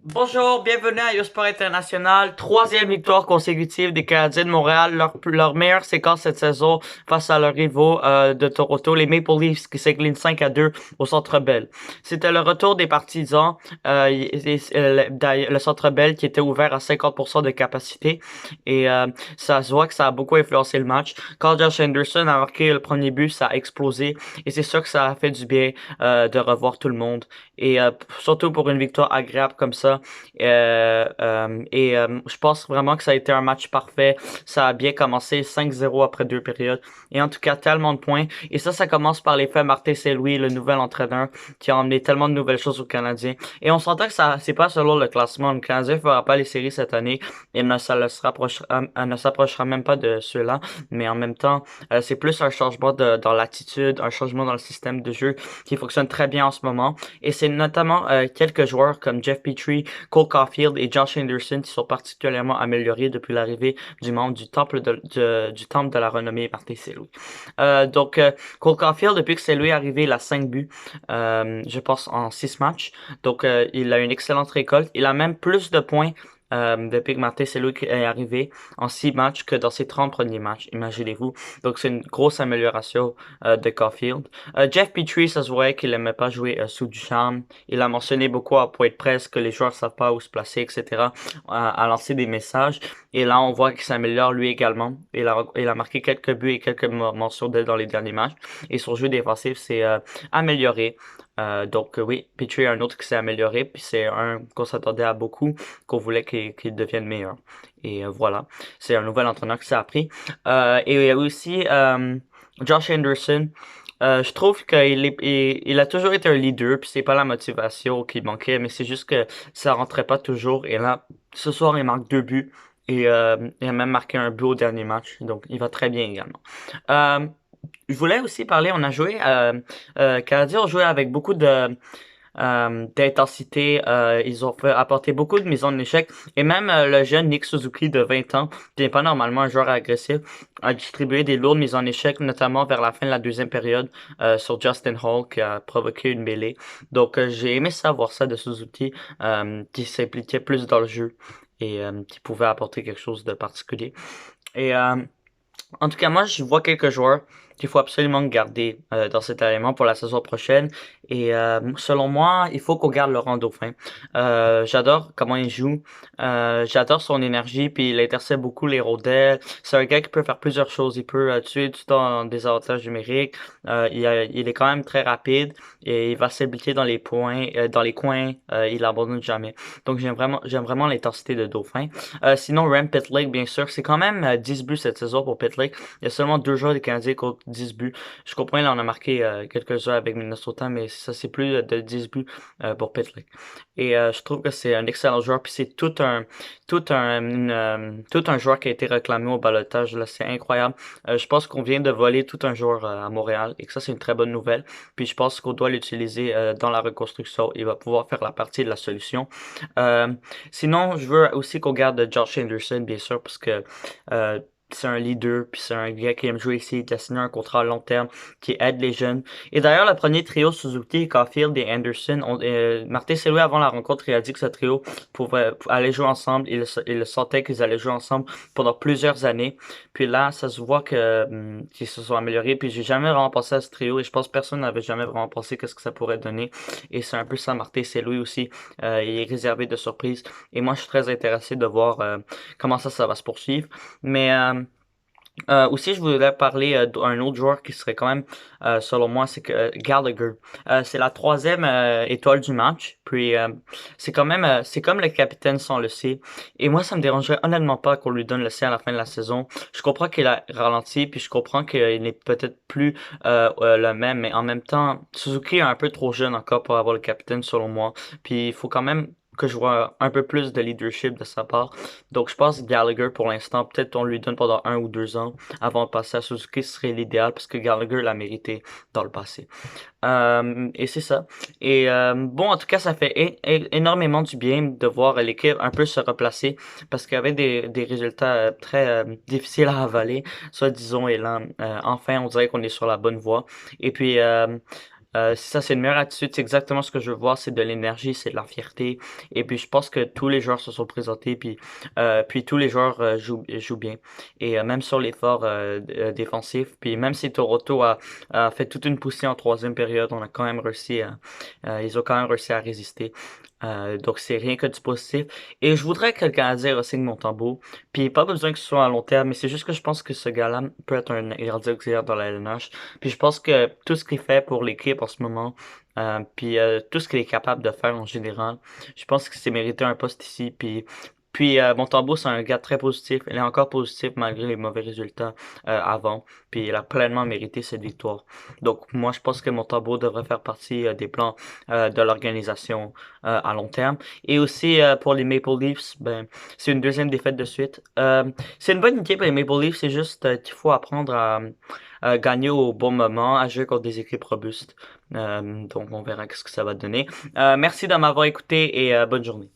Bonjour, bienvenue à Yosport International. Troisième victoire consécutive des Canadiens de Montréal. Leur meilleure séquence cette saison face à leurs rivaux de Toronto, les Maple Leafs, qui s'inclinent 5-2 au Centre Bell. C'était le retour des partisans. Le Centre Bell qui était ouvert à 50% de capacité. Et ça se voit que ça a beaucoup influencé le match. Quand Josh Anderson a marqué le premier but, ça a explosé. Et c'est sûr que ça a fait du bien de revoir tout le monde. Et surtout pour une victoire agréable comme ça. Je pense vraiment que ça a été un match parfait. Ça a bien commencé 5-0 après deux périodes. Et en tout cas, tellement de points. Et ça commence par l'effet Martin Saint-Louis, le nouvel entraîneur, qui a emmené tellement de nouvelles choses aux Canadiens. Et on s'entend que ça, c'est pas selon le classement. Le Canadien fera pas les séries cette année et ne s'approchera même pas de ceux-là. Mais en même temps, c'est plus un changement dans l'attitude, un changement dans le système de jeu qui fonctionne très bien en ce moment. Et c'est notamment quelques joueurs comme Jeff Petrie, Cole Caulfield et Josh Anderson qui sont particulièrement améliorés depuis l'arrivée du membre du temple de la renommée Martin Saint-Louis. Cole Caulfield, depuis que Saint-Louis est arrivé, il a 5 buts, je pense, en 6 matchs. Il a une excellente récolte. Il a même plus de points depuis que Martin Saint-Louis est arrivé en 6 matchs que dans ses 30 premiers matchs, imaginez-vous. Donc c'est une grosse amélioration de Caulfield. Jeff Petrie, ça se voyait qu'il aimait pas jouer sous du charme. Il a mentionné beaucoup à Point de Presse que les joueurs savent pas où se placer, etc. À lancer des messages. Et là, on voit qu'il s'améliore lui également. Il a marqué quelques buts et quelques mentions d'aide dans les derniers matchs. Et son jeu défensif s'est amélioré. Oui, Petrie est un autre qui s'est amélioré. Puis c'est un qu'on s'attendait à beaucoup, qu'on voulait qu'il devienne meilleur. Et voilà, c'est un nouvel entraîneur qui s'est appris. Et aussi Josh Anderson. Je trouve il a toujours été un leader, puis c'est pas la motivation qui manquait, mais c'est juste que ça rentrait pas toujours. Et là, ce soir, il marque 2 buts et il a même marqué un but au dernier match, donc il va très bien également. Euh, je voulais aussi parler, on a joué, Canadiens ont joué avec beaucoup d'intensité. Ils ont fait apporter beaucoup de mises en échec. Et même le jeune Nick Suzuki de 20 ans, qui n'est pas normalement un joueur agressif, a distribué des lourdes mises en échec, notamment vers la fin de la deuxième période sur Justin Hall, qui a provoqué une mêlée. J'ai aimé savoir ça de Suzuki, qui s'impliquait plus dans le jeu et qui pouvait apporter quelque chose de particulier. Et en tout cas, moi, je vois quelques joueurs qu'il faut absolument garder dans cet élément pour la saison prochaine. Et selon moi, il faut qu'on garde Laurent Dauphin. J'adore comment il joue. J'adore son énergie, puis il intercepte beaucoup les rondelles. C'est un gars qui peut faire plusieurs choses. Il peut tuer du temps en désavantage numérique. Il est quand même très rapide et il va s'impliquer dans les points, dans les coins. Il abandonne jamais. Donc j'aime vraiment l'intensité de Dauphin. Sinon, Rem Pitlick, bien sûr, c'est quand même 10 buts cette saison pour Pitlick. Il y a seulement 2 joueurs des Canadiens qui ont 10 buts. Je comprends, il en a marqué quelques-uns avec Minnesota, mais ça, c'est plus de 10 buts pour Pitlick. Et je trouve que c'est un excellent joueur, puis c'est tout un joueur qui a été réclamé au balotage. Là, c'est incroyable. Je pense qu'on vient de voler tout un joueur à Montréal, et que ça, c'est une très bonne nouvelle. Puis je pense qu'on doit l'utiliser dans la reconstruction. Il va pouvoir faire la partie de la solution. Euh, Sinon, je veux aussi qu'on garde Josh Anderson, bien sûr, parce que euh, c'est un leader, puis c'est un gars qui aime jouer ici, qui a signé un contrat à long terme, qui aide les jeunes. Et d'ailleurs, le premier trio Suzuki, Caulfield et Anderson, Martin Saint-Louis, avant la rencontre, il a dit que ce trio pouvait aller jouer ensemble. Il le sentait qu'ils allaient jouer ensemble pendant plusieurs années. Puis là, ça se voit qu'ils se sont améliorés. Puis j'ai jamais vraiment pensé à ce trio, et je pense que personne n'avait jamais vraiment pensé qu'est-ce que ça pourrait donner. Et c'est un peu ça, Martin Saint-Louis aussi. Il est réservé de surprises. Et moi, je suis très intéressé de voir comment ça va se poursuivre. Mais aussi, je voulais parler d'un autre joueur qui serait quand même, selon moi, c'est que Gallagher. C'est la troisième étoile du match. Puis c'est comme le capitaine sans le C. Et moi, ça me dérangerait honnêtement pas qu'on lui donne le C à la fin de la saison. Je comprends qu'il a ralenti, puis je comprends qu'il n'est peut-être plus le même, mais en même temps, Suzuki est un peu trop jeune encore pour avoir le capitaine, selon moi. Puis il faut quand même que je vois un peu plus de leadership de sa part. Donc, je pense que Gallagher, pour l'instant, peut-être on lui donne pendant 1 ou 2 ans avant de passer à Suzuki, ce serait l'idéal parce que Gallagher l'a mérité dans le passé. Et c'est ça. Et bon, en tout cas, ça fait énormément du bien de voir l'équipe un peu se replacer parce qu'il y avait des résultats très difficiles à avaler, soit disons, et là, enfin, on dirait qu'on est sur la bonne voie. Et puis, Ça, c'est une meilleure attitude. C'est exactement ce que je veux voir. C'est de l'énergie, c'est de la fierté. Et puis, je pense que tous les joueurs se sont présentés. Puis tous les joueurs jouent bien. Et même sur l'effort défensif. Puis même si Toronto a fait toute une poussée en troisième période, on a quand même ils ont quand même réussi à résister. Donc, c'est rien que du positif. Et je voudrais que le Canadien re-signe Montembeault. Puis, pas besoin que ce soit à long terme, mais c'est juste que je pense que ce gars-là peut être un gardien auxiliaire dans la LNH. Puis je pense que tout ce qu'il fait pour l'équipe en ce moment, tout ce qu'il est capable de faire en général, je pense que c'est mérité un poste ici. Montembeault, c'est un gars très positif. Il est encore positif malgré les mauvais résultats avant. Puis il a pleinement mérité cette victoire. Donc moi, je pense que Montembeault devrait faire partie des plans de l'organisation à long terme. Et aussi pour les Maple Leafs, ben c'est une deuxième défaite de suite. C'est une bonne équipe les Maple Leafs, c'est juste qu'il faut apprendre à gagner au bon moment, à jouer contre des équipes robustes. Donc on verra ce que ça va donner. Merci de m'avoir écouté et bonne journée.